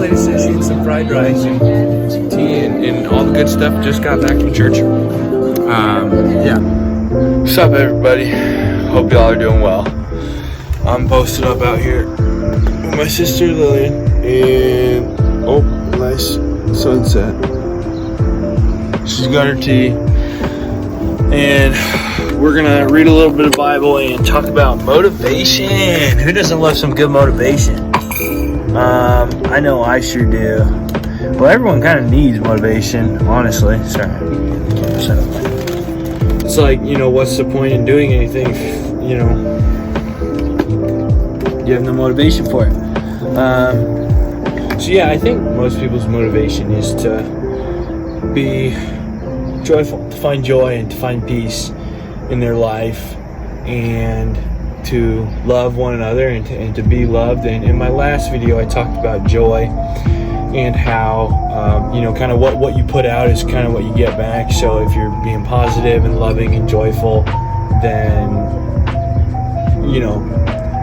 played a sissy and some fried rice and tea and all the good stuff. Just got back from church. Yeah. What's up, everybody? Hope y'all are doing well. I'm posted up out here with my sister Lillian, and nice sunset. She's got her tea, and we're gonna read a little bit of Bible and talk about motivation. Who doesn't love some good motivation? I know I sure do. Well, everyone kind of needs motivation, honestly. Sorry. It's like, what's the point in doing anything if, you have no motivation for it? So yeah, I think most people's motivation is to be joyful, to find joy and to find peace in their life, and to love one another and to be loved. And in my last video, I talked about joy and how, kind of what you put out is kind of what you get back. So if you're being positive and loving and joyful, then,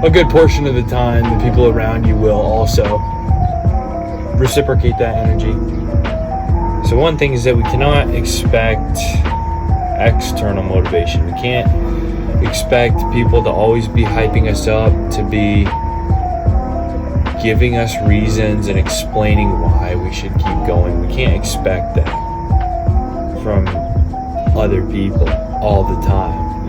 a good portion of the time, the people around you will also reciprocate that energy. So one thing is that we cannot expect external motivation. We can't expect people to always be hyping us up, to be giving us reasons and explaining why we should keep going. We can't expect that from other people all the time,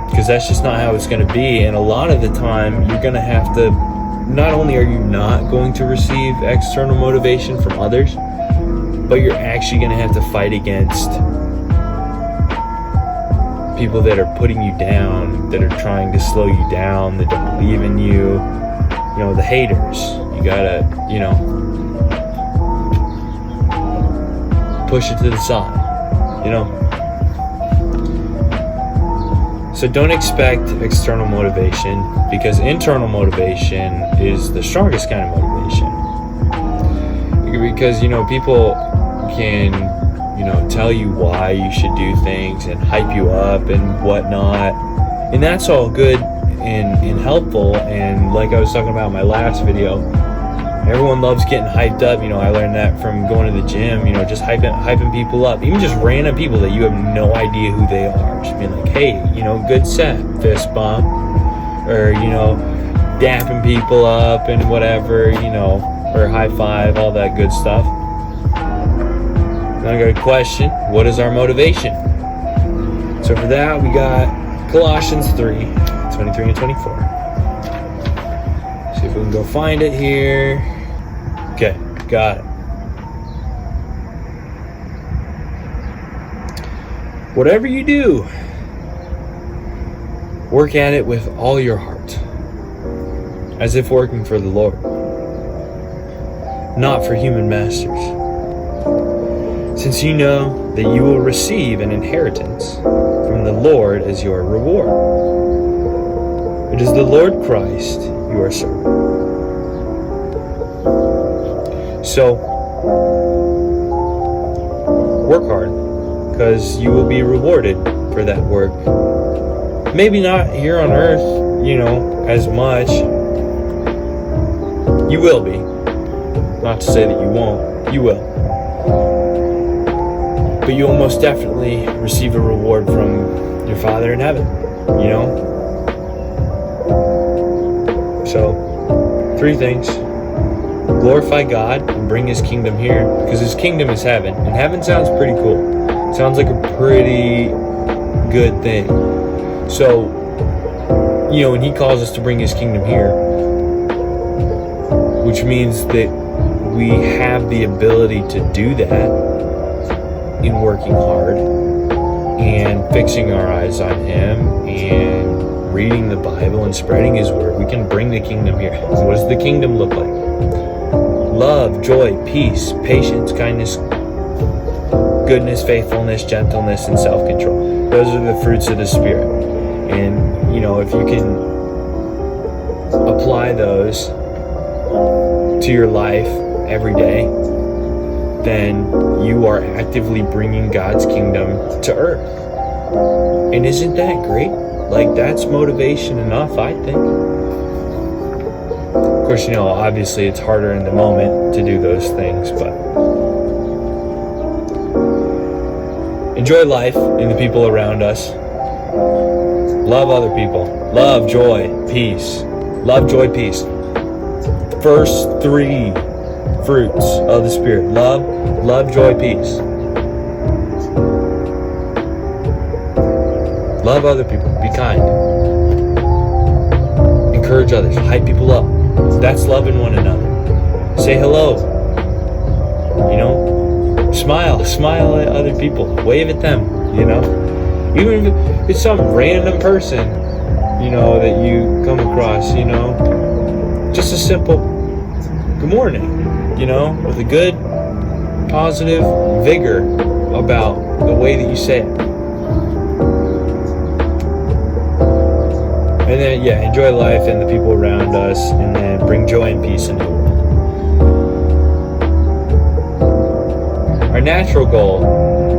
because that's just not how it's going to be. And a lot of the time, you're going to have to, not only are you not going to receive external motivation from others, but you're actually going to have to fight against people that are putting you down, that are trying to slow you down, that don't believe in you, the haters. You gotta, push it to the side, So don't expect external motivation, because internal motivation is the strongest kind of motivation. Because, people can, tell you why you should do things and hype you up and whatnot. And that's all good and helpful. And like I was talking about in my last video, everyone loves getting hyped up. I learned that from going to the gym, just hyping people up. Even just random people that you have no idea who they are. Just being like, hey, good set, fist bump. Or, dapping people up and whatever, or high five, all that good stuff. Now I got a question: what is our motivation? So for that, we got Colossians 3:23 and 24. See if we can go find it here. Okay, got it. Whatever you do, work at it with all your heart, as if working for the Lord, not for human masters, since you know that you will receive an inheritance from the Lord as your reward. It is the Lord Christ you are serving. So, work hard, because you will be rewarded for that work. Maybe not here on earth, as much. You will be. Not to say that you won't. You will. But you will most definitely receive a reward from your Father in heaven, So, 3 things. Glorify God and bring His kingdom here, because His kingdom is heaven. And heaven sounds pretty cool. It sounds like a pretty good thing. So, when He calls us to bring His kingdom here, which means that we have the ability to do that in working hard and fixing our eyes on Him and reading the Bible and spreading His word. We can bring the kingdom here. So what does the kingdom look like? Love, joy, peace, patience, kindness, goodness, faithfulness, gentleness, and self-control. Those are the fruits of the Spirit. And, if you can apply those to your life every day, then you are actively bringing God's kingdom to earth. And isn't that great? Like, that's motivation enough, I think. Of course, obviously it's harder in the moment to do those things, but enjoy life and the people around us. Love other people. Love, joy, peace. Love, joy, peace. First 3 fruits of the Spirit. Love, joy, peace. Love other people. Be kind. Encourage others. Hype people up. That's loving one another. Say hello. Smile at other people. Wave at them. Even if it's some random person, that you come across, just a simple good morning, with a good, positive vigor about the way that you say it. And then, enjoy life and the people around us, and then bring joy and peace into the world. Our natural goal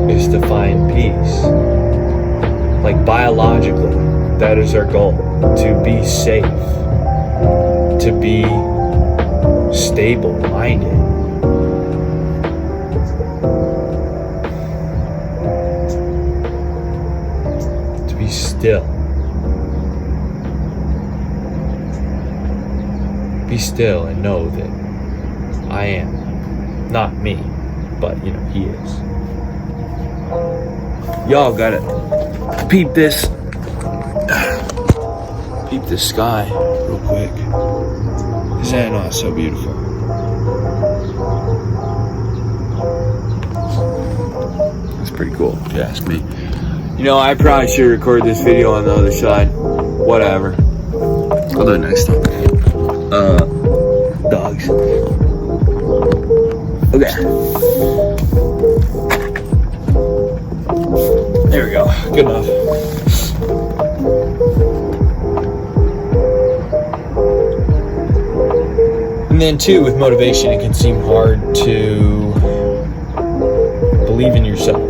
is to find peace. Like biologically, that is our goal. To be safe. To be stable-minded. To be still. Be still and know that I am. Not me, but He is. Y'all gotta peep this sky real quick. Is that not so beautiful? It's pretty cool, if you ask me. I probably should record this video on the other side. Whatever. I'll do it next time. Dogs. Okay. There we go. Good enough. And then too, with motivation, it can seem hard to believe in yourself.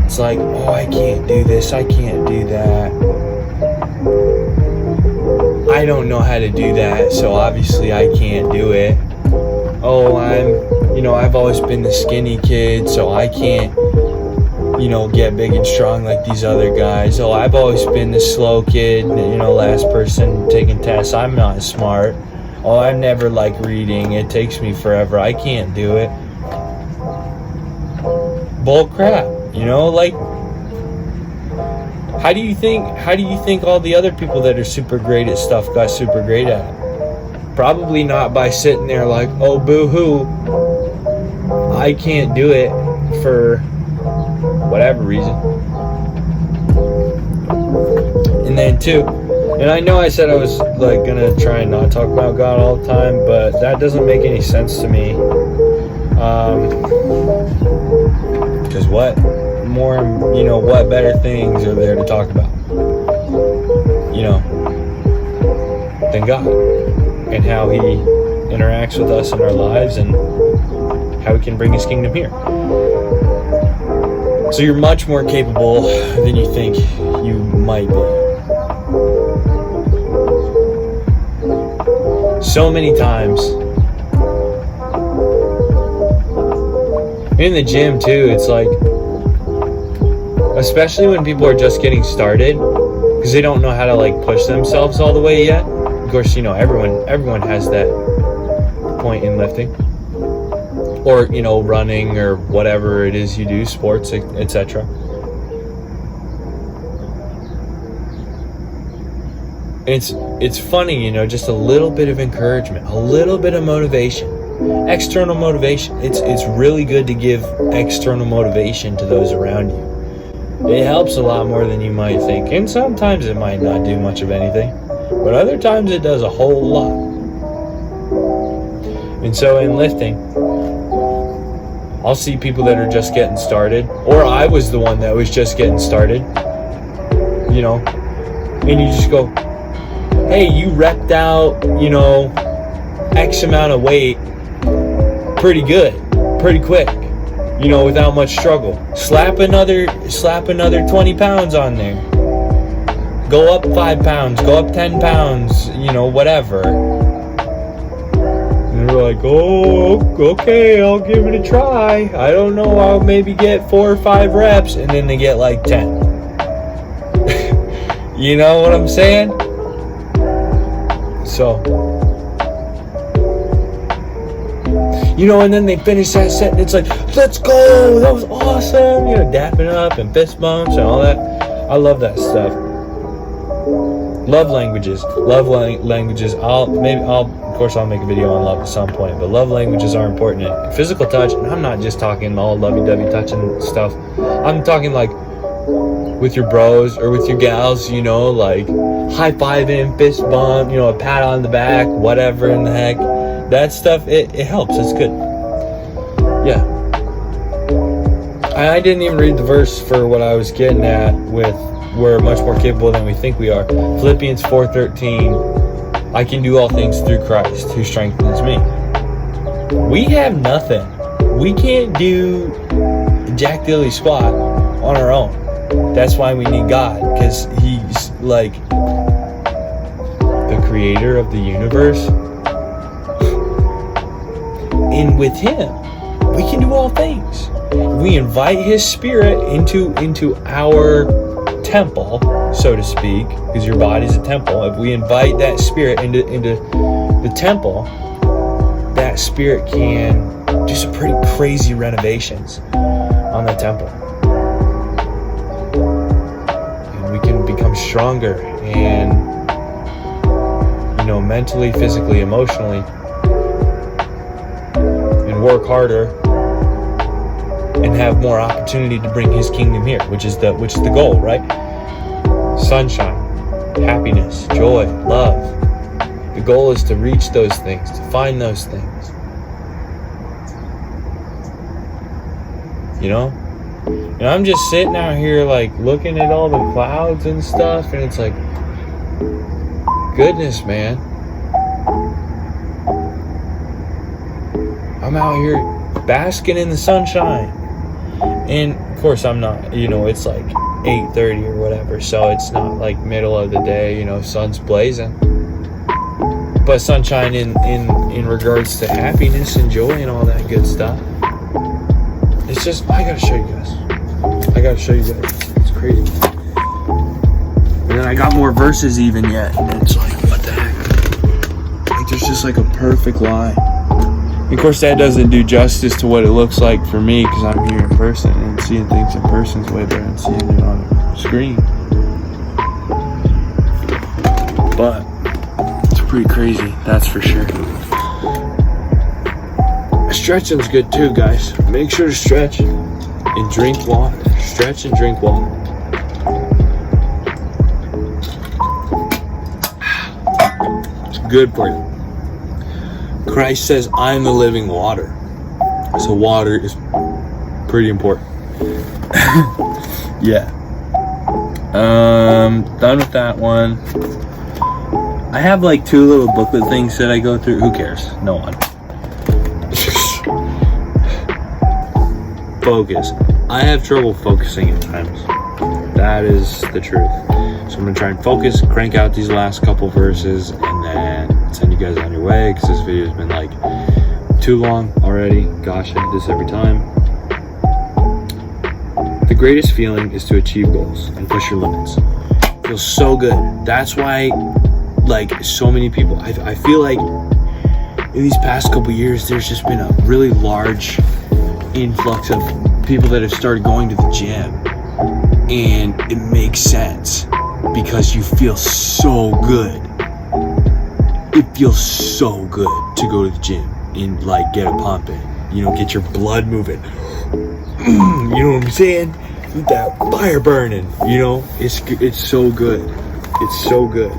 It's like, I can't do this, I can't do that. I don't know how to do that, so obviously I can't do it. I've always been the skinny kid, so I can't, get big and strong like these other guys. I've always been the slow kid, last person taking tests. I'm not smart. I never like reading. It takes me forever. I can't do it. Bull crap, How do you think all the other people that are super great at stuff got super great at it? Probably not by sitting there like, oh, boo-hoo, I can't do it for whatever reason. And then too, and I know I said I was gonna try and not talk about God all the time, but that doesn't make any sense to me. Because what better things are there to talk about? Than God. And how He interacts with us in our lives and how He can bring His kingdom here. So you're much more capable than you think you might be. So many times. In the gym too, it's like, especially when people are just getting started, because they don't know how to push themselves all the way yet. Of course, everyone has that point in lifting, or running, or whatever it is you do, sports, etc. It's funny, just a little bit of encouragement, a little bit of motivation, external motivation. It's really good to give external motivation to those around you. It helps a lot more than you might think, and sometimes it might not do much of anything, but other times it does a whole lot. And so in lifting, I'll see people that are just getting started, or I was the one that was just getting started, and you just go, hey, you repped out, X amount of weight pretty good, pretty quick, without much struggle. Slap another 20 pounds on there. Go up 5 pounds, go up 10 pounds, whatever. they're like, oh, okay, I'll give it a try. I don't know, I'll maybe get 4 or 5 reps, and then they get like 10. You know what I'm saying? So, you know, and then they finish that set and it's like, let's go, that was awesome, you know, dapping up and fist bumps and all that. I love that stuff. Love languages. Languages. Of course I'll make a video on love at some point, but love languages are important. And physical touch, and I'm not just talking all lovey-dovey touching stuff. I'm talking like with your bros or with your gals, you know, like high-fiving, fist bump, you know, a pat on the back, whatever in the heck. That stuff, it helps. It's good. Yeah. I didn't even read the verse for what I was getting at with we're much more capable than we think we are. Philippians 4:13, I can do all things through Christ who strengthens me. We have nothing. We can't do jack dilly squat on our own. That's why we need God, because he's like the creator of the universe. And with him, we can do all things. We invite his spirit into our temple, so to speak, because your body's a temple. If we invite that spirit into the temple, that spirit can do some pretty crazy renovations on the temple. And we can become stronger and, you know, mentally, physically, emotionally, and work harder and have more opportunity to bring his kingdom here, which is the goal, right? Sunshine, happiness, joy, love. The goal is to reach those things, to find those things. You know? And I'm just sitting out here like looking at all the clouds and stuff, and it's like, goodness, man. I'm out here basking in the sunshine. And of course I'm not, you know, it's like 8:30 or whatever, so it's not like middle of the day, you know, sun's blazing. But sunshine in regards to happiness and joy and all that good stuff. It's just, I gotta show you guys. It's crazy. And then I got more verses even yet, and it's like, what the heck? Like there's just like a perfect line. Of course, that doesn't do justice to what it looks like for me, because I'm here in person, and seeing things in person is way better than seeing it on a screen. But it's pretty crazy, that's for sure. Stretching's good too, guys. Make sure to stretch and drink water. Stretch and drink water. It's good for you. Christ says, I'm the living water. So water is pretty important. Yeah. Done with that one. I have like 2 little booklet things that I go through. Who cares? No one. Focus. I have trouble focusing at times. That is the truth. So I'm going to try and focus, crank out these last couple verses, and then send you guys on your way, because this video has been like too long already. Gosh, I do this every time. The greatest feeling is to achieve goals and push your limits. It feels so good. That's why, like, so many people, I feel like in these past couple years, there's just been a really large influx of people that have started going to the gym, and it makes sense because you feel so good. It feels so good to go to the gym and like get a pump in, you know, get your blood moving. You know what I'm saying? With that fire burning, you know, it's so good. It's so good.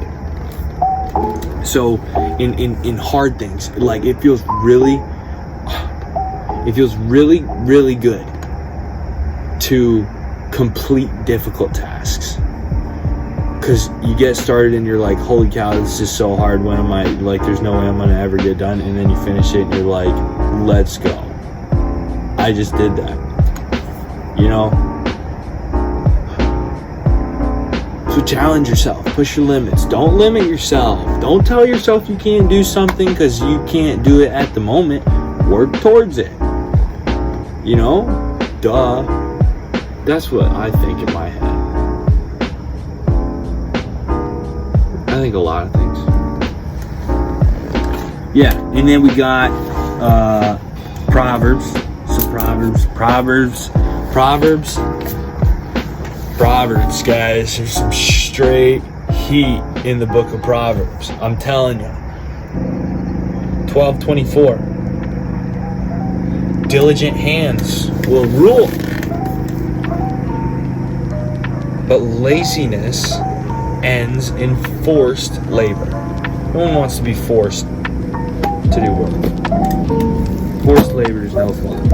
So in hard things, like it feels really good to complete difficult tasks. Because you get started and you're like, holy cow, this is so hard. When am I, like, there's no way I'm going to ever get done. And then you finish it and you're like, let's go. I just did that. You know? So challenge yourself, push your limits. Don't limit yourself. Don't tell yourself you can't do something because you can't do it at the moment. Work towards it. You know? Duh. That's what I think in my head. I think a lot of things. Yeah, and then we got Proverbs. Some Proverbs, guys. There's some straight heat in the book of Proverbs. I'm telling you. 12:24. Diligent hands will rule, but laziness ends in forced labor. No one wants to be forced to do work. Forced labor is no fun.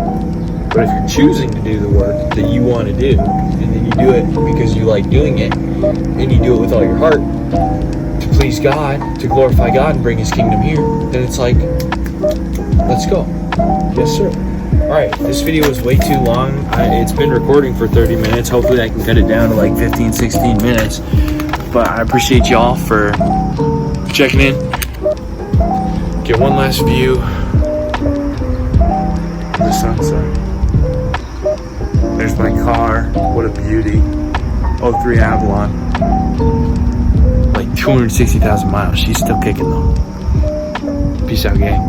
But if you're choosing to do the work that you want to do, and then you do it because you like doing it, and you do it with all your heart, to please God, to glorify God and bring His kingdom here, then it's like, let's go. Yes, sir. Alright, this video was way too long. It's been recording for 30 minutes. Hopefully I can cut it down to like 15, 16 minutes. But I appreciate y'all for checking in. Get one last view of the sunset. There's my car. What a beauty. 03 Avalon. Like 260,000 miles. She's still kicking though. Peace out, gang.